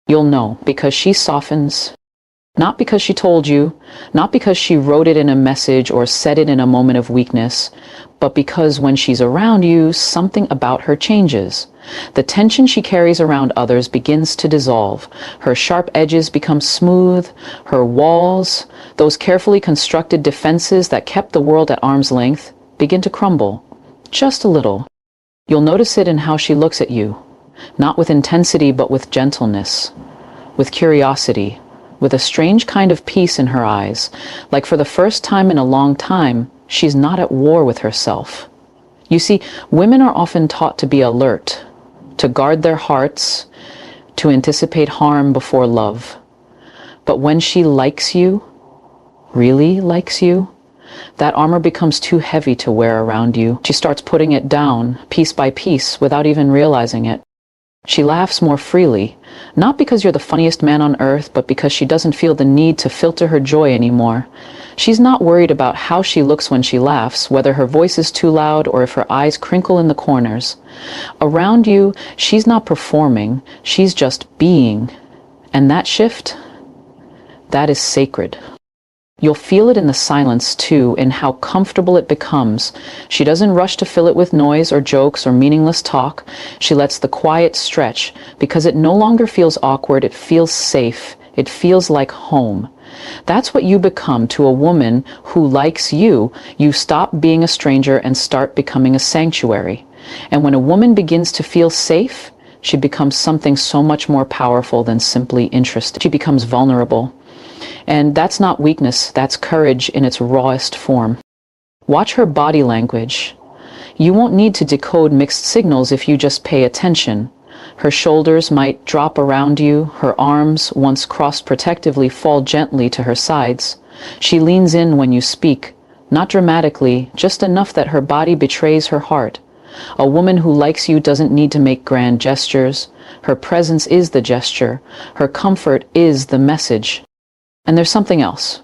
You'll know because she softens. Not because she told you, not because she wrote it in a message or said it in a moment of weakness, but because when she's around you, something about her changes. The tension she carries around others begins to dissolve. Her sharp edges become smooth. Her walls, those carefully constructed defenses that kept the world at arm's length, begin to crumble. Just a little. You'll notice it in how she looks at you. Not with intensity, but with gentleness, with curiosity, with a strange kind of peace in her eyes, like for the first time in a long time, she's not at war with herself. You see, women are often taught to be alert, to guard their hearts, to anticipate harm before love. But when she likes you, really likes you, that armor becomes too heavy to wear around you. She starts putting it down, piece by piece, without even realizing it. She laughs more freely, not because you're the funniest man on earth, but because she doesn't feel the need to filter her joy anymore. She's not worried about how she looks when she laughs, whether her voice is too loud or if her eyes crinkle in the corners. Around you, she's not performing, she's just being. And that shift, that is sacred. You'll feel it in the silence, too, in how comfortable it becomes. She doesn't rush to fill it with noise or jokes or meaningless talk. She lets the quiet stretch, because it no longer feels awkward, it feels safe, it feels like home. That's what you become to a woman who likes you. You stop being a stranger and start becoming a sanctuary. And when a woman begins to feel safe, she becomes something so much more powerful than simply interested. She becomes vulnerable. And that's not weakness, that's courage in its rawest form. Watch her body language. You won't need to decode mixed signals if you just pay attention. Her shoulders might drop around you, her arms, once crossed protectively, fall gently to her sides. She leans in when you speak, not dramatically, just enough that her body betrays her heart. A woman who likes you doesn't need to make grand gestures. Her presence is the gesture. Her comfort is the message. And there's something else.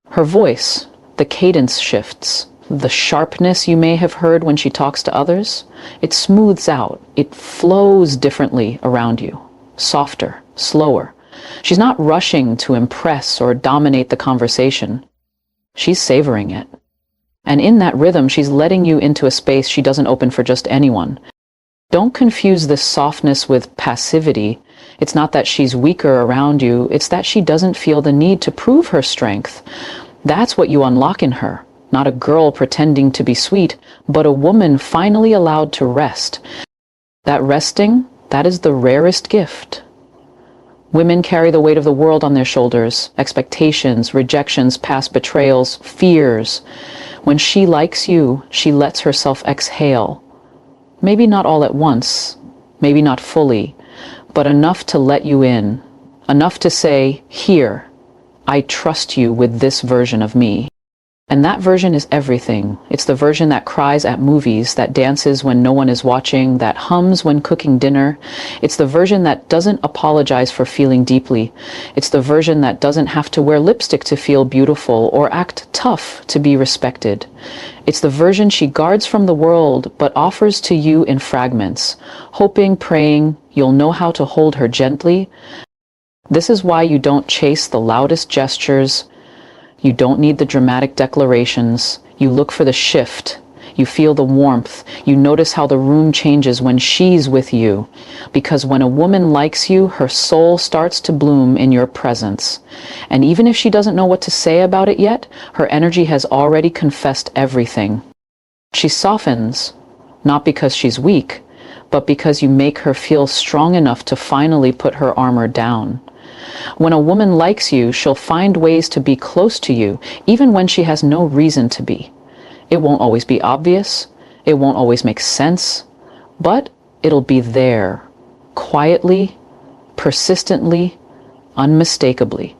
Her voice, the cadence shifts, the sharpness you may have heard when she talks to others, it smooths out, it flows differently around you, softer, slower. She's not rushing to impress or dominate the conversation. She's savoring it. And in that rhythm, she's letting you into a space she doesn't open for just anyone. Don't confuse this softness with passivity. It's not that she's weaker around you, it's that she doesn't feel the need to prove her strength. That's what you unlock in her. Not a girl pretending to be sweet, but a woman finally allowed to rest. That resting, that is the rarest gift. Women carry the weight of the world on their shoulders, expectations, rejections, past betrayals, fears. When she likes you, she lets herself exhale. Maybe not all at once, maybe not fully, but enough to let you in, enough to say, here, I trust you with this version of me. And that version is everything. It's the version that cries at movies, that dances when no one is watching, that hums when cooking dinner. It's the version that doesn't apologize for feeling deeply. It's the version that doesn't have to wear lipstick to feel beautiful or act tough to be respected. It's the version she guards from the world but offers to you in fragments, hoping, praying, you'll know how to hold her gently. This is why you don't chase the loudest gestures. You don't need the dramatic declarations. You look for the shift. You feel the warmth. You notice how the room changes when she's with you. Because when a woman likes you, her soul starts to bloom in your presence. And even if she doesn't know what to say about it yet, her energy has already confessed everything. She softens, not because she's weak, but because you make her feel strong enough to finally put her armor down. When a woman likes you, she'll find ways to be close to you, even when she has no reason to be. It won't always be obvious, it won't always make sense, but it'll be there, quietly, persistently, unmistakably.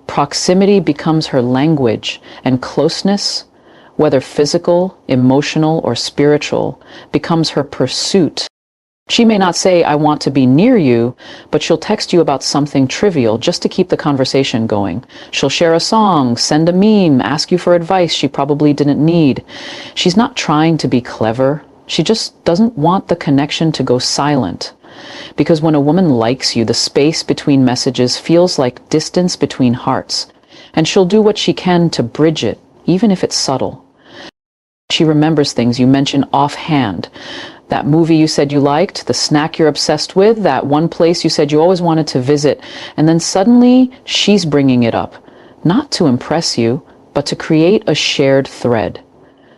Proximity becomes her language, and closeness, whether physical, emotional, or spiritual, becomes her pursuit. She may not say, I want to be near you, but she'll text you about something trivial just to keep the conversation going. She'll share a song, send a meme, ask you for advice she probably didn't need. She's not trying to be clever. She just doesn't want the connection to go silent. Because when a woman likes you, the space between messages feels like distance between hearts, and she'll do what she can to bridge it, even if it's subtle. She remembers things you mention offhand. That movie you said you liked, the snack you're obsessed with, that one place you said you always wanted to visit, and then suddenly she's bringing it up, not to impress you, but to create a shared thread,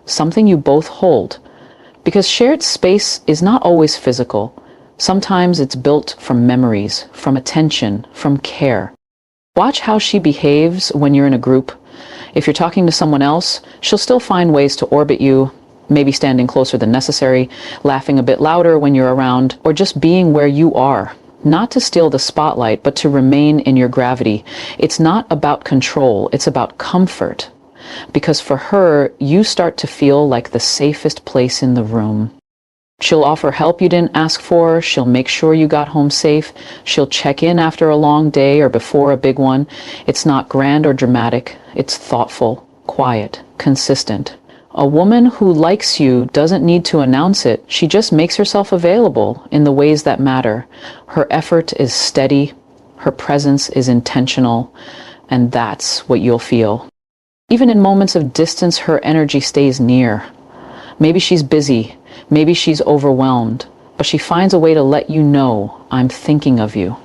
something you both hold. Because shared space is not always physical. Sometimes it's built from memories, from attention, from care. Watch how she behaves when you're in a group. If you're talking to someone else, she'll still find ways to orbit you, maybe standing closer than necessary, laughing a bit louder when you're around, or just being where you are. Not to steal the spotlight, but to remain in your gravity. It's not about control, it's about comfort. Because for her, you start to feel like the safest place in the room. She'll offer help you didn't ask for, she'll make sure you got home safe, she'll check in after a long day or before a big one. It's not grand or dramatic, it's thoughtful, quiet, consistent. A woman who likes you doesn't need to announce it, she just makes herself available in the ways that matter. Her effort is steady, her presence is intentional, and that's what you'll feel. Even in moments of distance, her energy stays near. Maybe she's busy, maybe she's overwhelmed, but she finds a way to let you know, I'm thinking of you.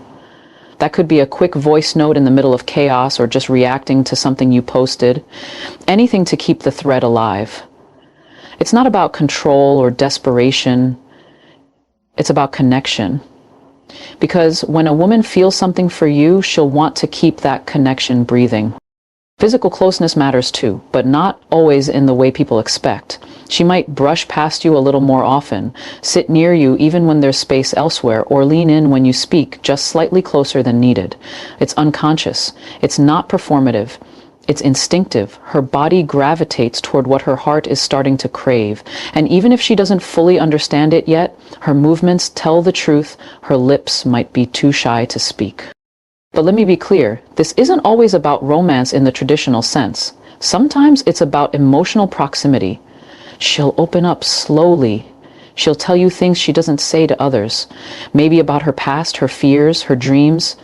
That could be a quick voice note in the middle of chaos or just reacting to something you posted. Anything to keep the thread alive. It's not about control or desperation. It's about connection. Because when a woman feels something for you, she'll want to keep that connection breathing. Physical closeness matters too, but not always in the way people expect. She might brush past you a little more often, sit near you even when there's space elsewhere, or lean in when you speak, just slightly closer than needed. It's unconscious. It's not performative. It's instinctive. Her body gravitates toward what her heart is starting to crave. And even if she doesn't fully understand it yet, her movements tell the truth. Her lips might be too shy to speak. But let me be clear, this isn't always about romance in the traditional sense. Sometimes it's about emotional proximity. She'll open up slowly. She'll tell you things she doesn't say to others. Maybe about her past, her fears, her dreams.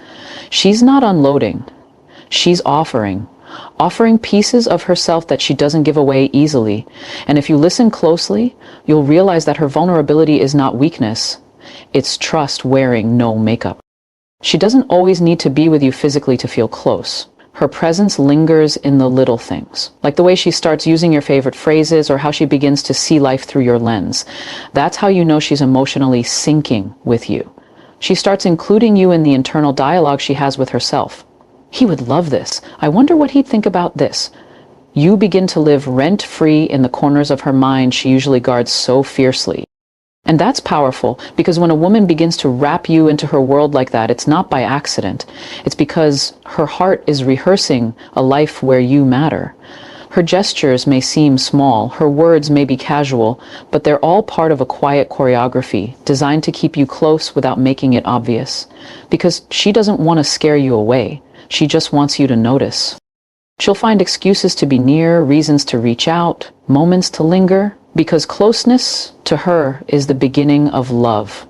She's not unloading. She's offering pieces of herself that she doesn't give away easily. And if you listen closely, you'll realize that her vulnerability is not weakness. It's trust wearing no makeup. She doesn't always need to be with you physically to feel close. Her presence lingers in the little things, like the way she starts using your favorite phrases or how she begins to see life through your lens. That's how you know she's emotionally syncing with you. She starts including you in the internal dialogue she has with herself. He would love this. I wonder what he'd think about this. You begin to live rent-free in the corners of her mind she usually guards so fiercely. And that's powerful, because when a woman begins to wrap you into her world like that, it's not by accident. It's because her heart is rehearsing a life where you matter. Her gestures may seem small, her words may be casual, but they're all part of a quiet choreography designed to keep you close without making it obvious. Because she doesn't want to scare you away. She just wants you to notice. She'll find excuses to be near, reasons to reach out, moments to linger, because closeness to her is the beginning of love.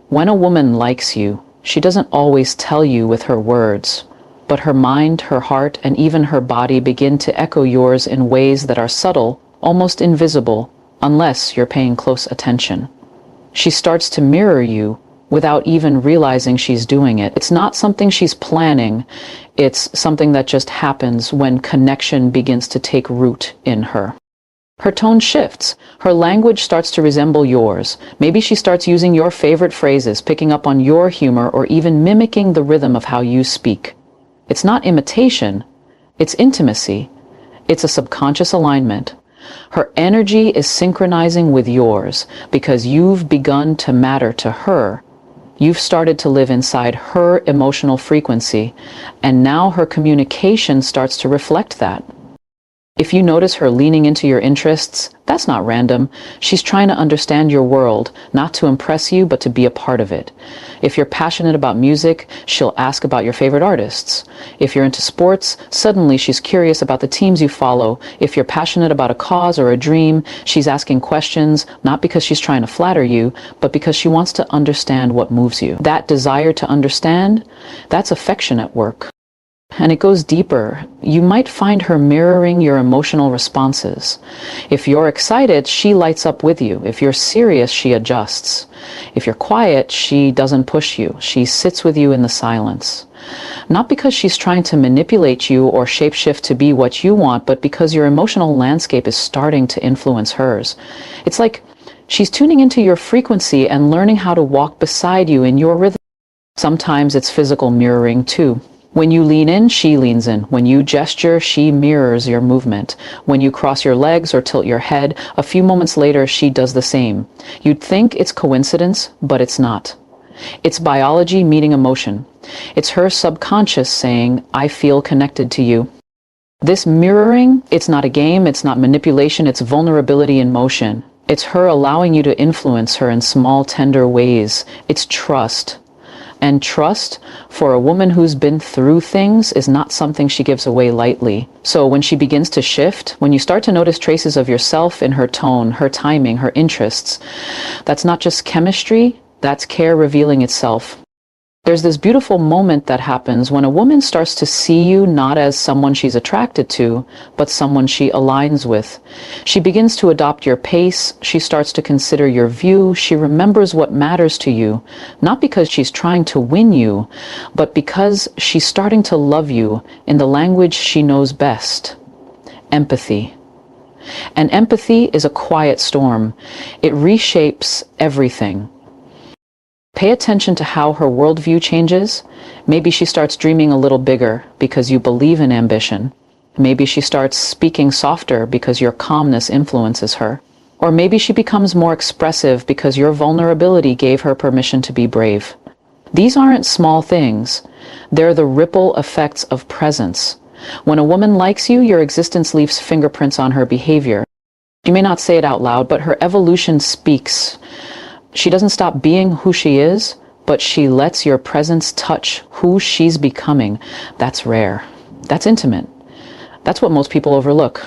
When a woman likes you, she doesn't always tell you with her words, but her mind, her heart, and even her body begin to echo yours in ways that are subtle, almost invisible, unless you're paying close attention. She starts to mirror you without even realizing she's doing it. It's not something she's planning. It's something that just happens when connection begins to take root in her. Her tone shifts. Her language starts to resemble yours. Maybe she starts using your favorite phrases, picking up on your humor, or even mimicking the rhythm of how you speak. It's not imitation. It's intimacy. It's a subconscious alignment. Her energy is synchronizing with yours because you've begun to matter to her. You've started to live inside her emotional frequency, and now her communication starts to reflect that. If you notice her leaning into your interests, that's not random. She's trying to understand your world, not to impress you, but to be a part of it. If you're passionate about music, she'll ask about your favorite artists. If you're into sports, suddenly she's curious about the teams you follow. If you're passionate about a cause or a dream, she's asking questions, not because she's trying to flatter you, but because she wants to understand what moves you. That desire to understand, that's affection at work. And it goes deeper. You might find her mirroring your emotional responses. If you're excited, she lights up with you. If you're serious, she adjusts. If you're quiet, she doesn't push you. She sits with you in the silence. Not because she's trying to manipulate you or shapeshift to be what you want, but because your emotional landscape is starting to influence hers. It's like she's tuning into your frequency and learning how to walk beside you in your rhythm. Sometimes it's physical mirroring too. When you lean in, she leans in. When you gesture, she mirrors your movement. When you cross your legs or tilt your head, a few moments later, she does the same. You'd think it's coincidence, but it's not. It's biology meeting emotion. It's her subconscious saying, I feel connected to you. This mirroring, it's not a game, it's not manipulation, it's vulnerability in motion. It's her allowing you to influence her in small, tender ways. It's trust. And trust, for a woman who's been through things, is not something she gives away lightly. So when she begins to shift, when you start to notice traces of yourself in her tone, her timing, her interests, that's not just chemistry, that's care revealing itself. There's this beautiful moment that happens when a woman starts to see you not as someone she's attracted to, but someone she aligns with. She begins to adopt your pace, she starts to consider your view, she remembers what matters to you, not because she's trying to win you, but because she's starting to love you in the language she knows best: empathy. And empathy is a quiet storm. It reshapes everything. Pay attention to how her worldview changes. Maybe she starts dreaming a little bigger because you believe in ambition. Maybe she starts speaking softer because your calmness influences her. Or maybe she becomes more expressive because your vulnerability gave her permission to be brave. These aren't small things. They're the ripple effects of presence. When a woman likes you, your existence leaves fingerprints on her behavior. You may not say it out loud, but her evolution speaks. She doesn't stop being who she is, but she lets your presence touch who she's becoming. That's rare. That's intimate. That's what most people overlook.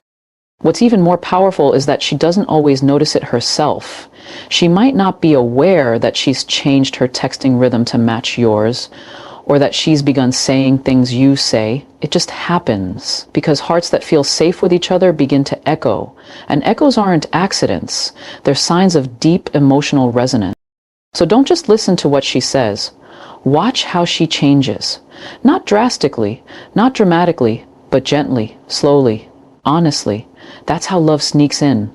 What's even more powerful is that she doesn't always notice it herself. She might not be aware that she's changed her texting rhythm to match yours, or that she's begun saying things you say. It just happens because hearts that feel safe with each other begin to echo. And echoes aren't accidents. They're signs of deep emotional resonance. So don't just listen to what she says. Watch how she changes. Not drastically, not dramatically, but gently, slowly, honestly. That's how love sneaks in.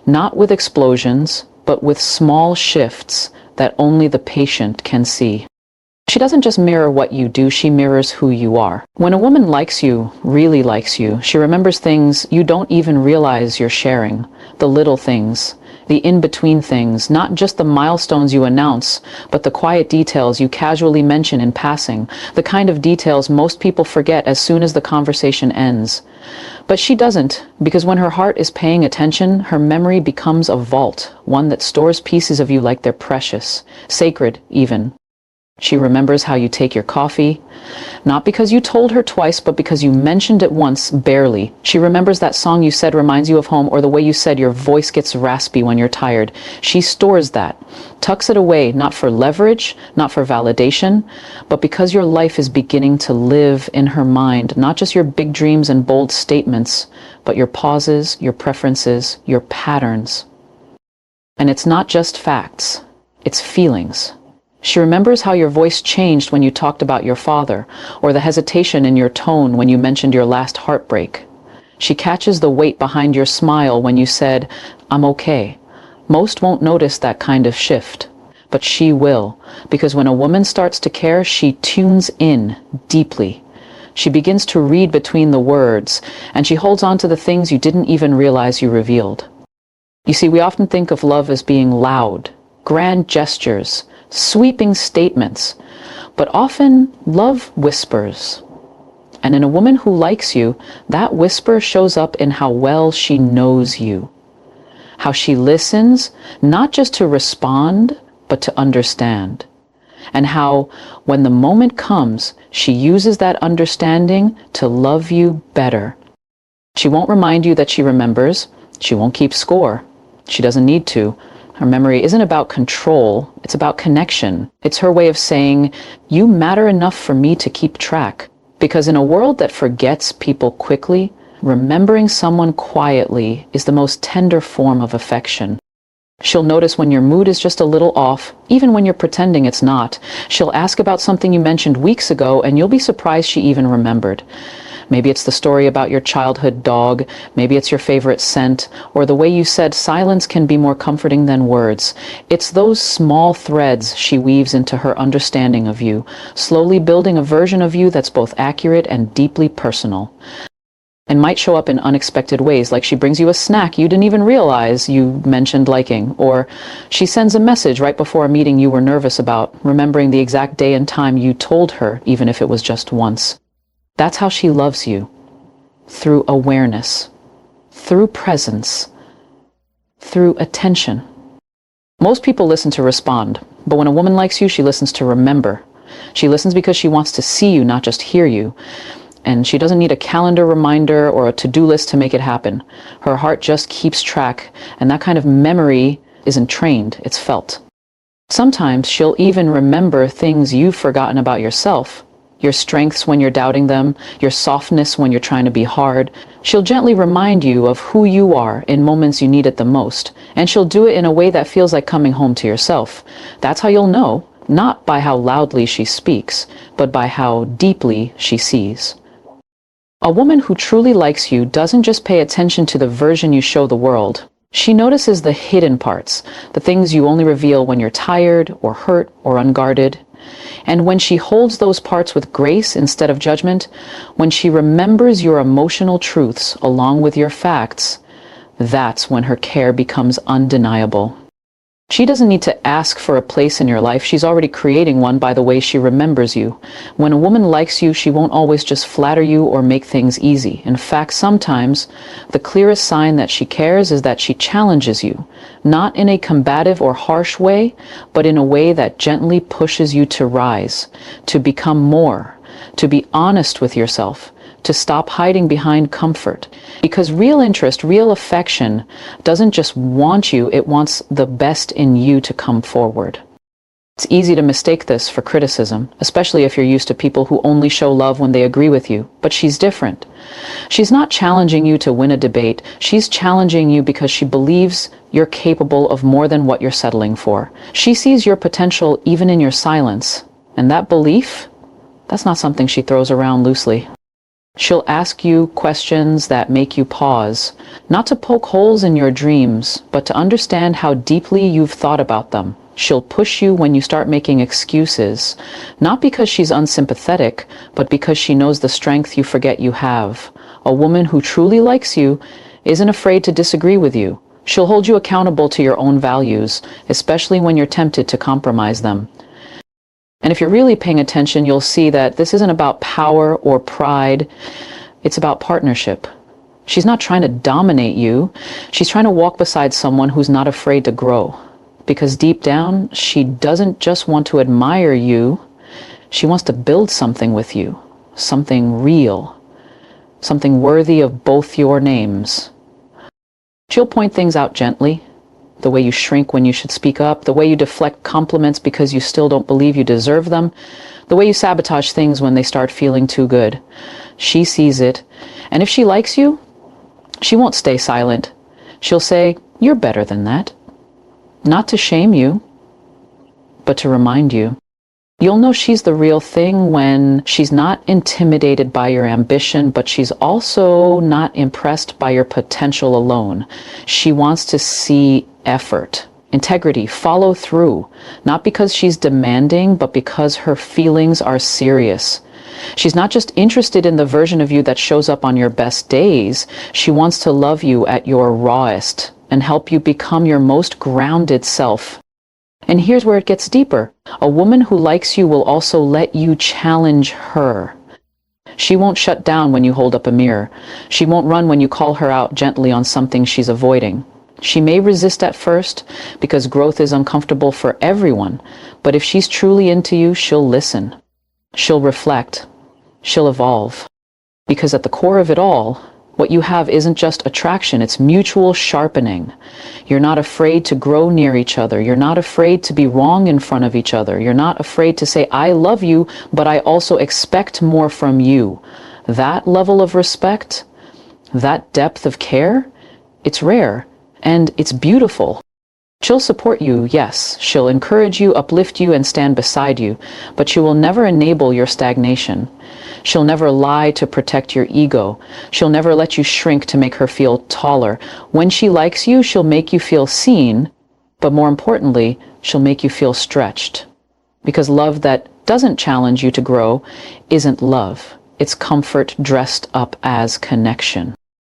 Not with explosions, but with small shifts that only the patient can see. She doesn't just mirror what you do, she mirrors who you are. When a woman likes you, really likes you, she remembers things you don't even realize you're sharing. The little things, the in-between things, not just the milestones you announce, but the quiet details you casually mention in passing, the kind of details most people forget as soon as the conversation ends. But she doesn't, because when her heart is paying attention, her memory becomes a vault, one that stores pieces of you like they're precious, sacred even. She remembers how you take your coffee, not because you told her twice, but because you mentioned it once, barely. She remembers that song you said reminds you of home, or the way you said your voice gets raspy when you're tired. She stores that, tucks it away, not for leverage, not for validation, but because your life is beginning to live in her mind, not just your big dreams and bold statements, but your pauses, your preferences, your patterns. And it's not just facts, it's feelings. She remembers how your voice changed when you talked about your father, or the hesitation in your tone when you mentioned your last heartbreak. She catches the weight behind your smile when you said, "I'm okay." Most won't notice that kind of shift, but she will, because when a woman starts to care, she tunes in deeply. She begins to read between the words, and she holds on to the things you didn't even realize you revealed. You see, we often think of love as being loud, grand gestures, sweeping statements, but often love whispers. And in a woman who likes you, that whisper shows up in how well she knows you, how she listens, not just to respond, but to understand. And how, when the moment comes, she uses that understanding to love you better. She won't remind you that she remembers. She won't keep score. She doesn't need to. Her memory isn't about control. It's about connection. It's her way of saying, you matter enough for me to keep track. Because in a world that forgets people quickly, remembering someone quietly is the most tender form of affection. She'll notice when your mood is just a little off, even when you're pretending it's not. She'll ask about something you mentioned weeks ago, and you'll be surprised she even remembered. Maybe it's the story about your childhood dog, maybe it's your favorite scent, or the way you said silence can be more comforting than words. It's those small threads she weaves into her understanding of you, slowly building a version of you that's both accurate and deeply personal. And might show up in unexpected ways, like she brings you a snack you didn't even realize you mentioned liking, or she sends a message right before a meeting you were nervous about, remembering the exact day and time you told her, even if it was just once. That's how she loves you. Through awareness, through presence, through attention. Most people listen to respond, but when a woman likes you, she listens to remember. She listens because she wants to see you, not just hear you. And she doesn't need a calendar reminder or a to-do list to make it happen. Her heart just keeps track, and that kind of memory isn't trained, it's felt. Sometimes she'll even remember things you've forgotten about yourself. Your strengths when you're doubting them, your softness when you're trying to be hard. She'll gently remind you of who you are in moments you need it the most, and she'll do it in a way that feels like coming home to yourself. That's how you'll know, not by how loudly she speaks, but by how deeply she sees. A woman who truly likes you doesn't just pay attention to the version you show the world. She notices the hidden parts, the things you only reveal when you're tired or hurt or unguarded. And when she holds those parts with grace instead of judgment, when she remembers your emotional truths along with your facts, that's when her care becomes undeniable. She doesn't need to ask for a place in your life. She's already creating one by the way she remembers you. When a woman likes you, she won't always just flatter you or make things easy. In fact, sometimes the clearest sign that she cares is that she challenges you, not in a combative or harsh way, but in a way that gently pushes you to rise, to become more, to be honest with yourself, to stop hiding behind comfort. Because real interest, real affection doesn't just want you, it wants the best in you to come forward. It's easy to mistake this for criticism, especially if you're used to people who only show love when they agree with you. But she's different. She's not challenging you to win a debate. She's challenging you because she believes you're capable of more than what you're settling for. She sees your potential even in your silence. And that belief, that's not something she throws around loosely. She'll ask you questions that make you pause, not to poke holes in your dreams, but to understand how deeply you've thought about them. She'll push you when you start making excuses, not because she's unsympathetic, but because she knows the strength you forget you have. A woman who truly likes you isn't afraid to disagree with you. She'll hold you accountable to your own values, especially when you're tempted to compromise them. And if you're really paying attention, you'll see that this isn't about power or pride. It's about partnership. She's not trying to dominate you. She's trying to walk beside someone who's not afraid to grow. Because deep down, she doesn't just want to admire you. She wants to build something with you. Something real. Something worthy of both your names. She'll point things out gently. The way you shrink when you should speak up, the way you deflect compliments because you still don't believe you deserve them, the way you sabotage things when they start feeling too good. She sees it, and if she likes you, she won't stay silent. She'll say, "You're better than that." Not to shame you, but to remind you. You'll know she's the real thing when she's not intimidated by your ambition, but she's also not impressed by your potential alone. She wants to see effort, integrity, follow through, not because she's demanding, but because her feelings are serious. She's not just interested in the version of you that shows up on your best days. She wants to love you at your rawest and help you become your most grounded self. And here's where it gets deeper. A woman who likes you will also let you challenge her. She won't shut down when you hold up a mirror. She won't run when you call her out gently on something she's avoiding. She may resist at first because growth is uncomfortable for everyone, but if she's truly into you, she'll listen. She'll reflect. She'll evolve. Because at the core of it all, what you have isn't just attraction, it's mutual sharpening. You're not afraid to grow near each other. You're not afraid to be wrong in front of each other. You're not afraid to say, I love you, but I also expect more from you. That level of respect, that depth of care, it's rare and it's beautiful. She'll support you, yes. She'll encourage you, uplift you, and stand beside you, but she will never enable your stagnation. She'll never lie to protect your ego. She'll never let you shrink to make her feel taller. When she likes you, she'll make you feel seen, but more importantly, she'll make you feel stretched. Because love that doesn't challenge you to grow isn't love. It's comfort dressed up as connection.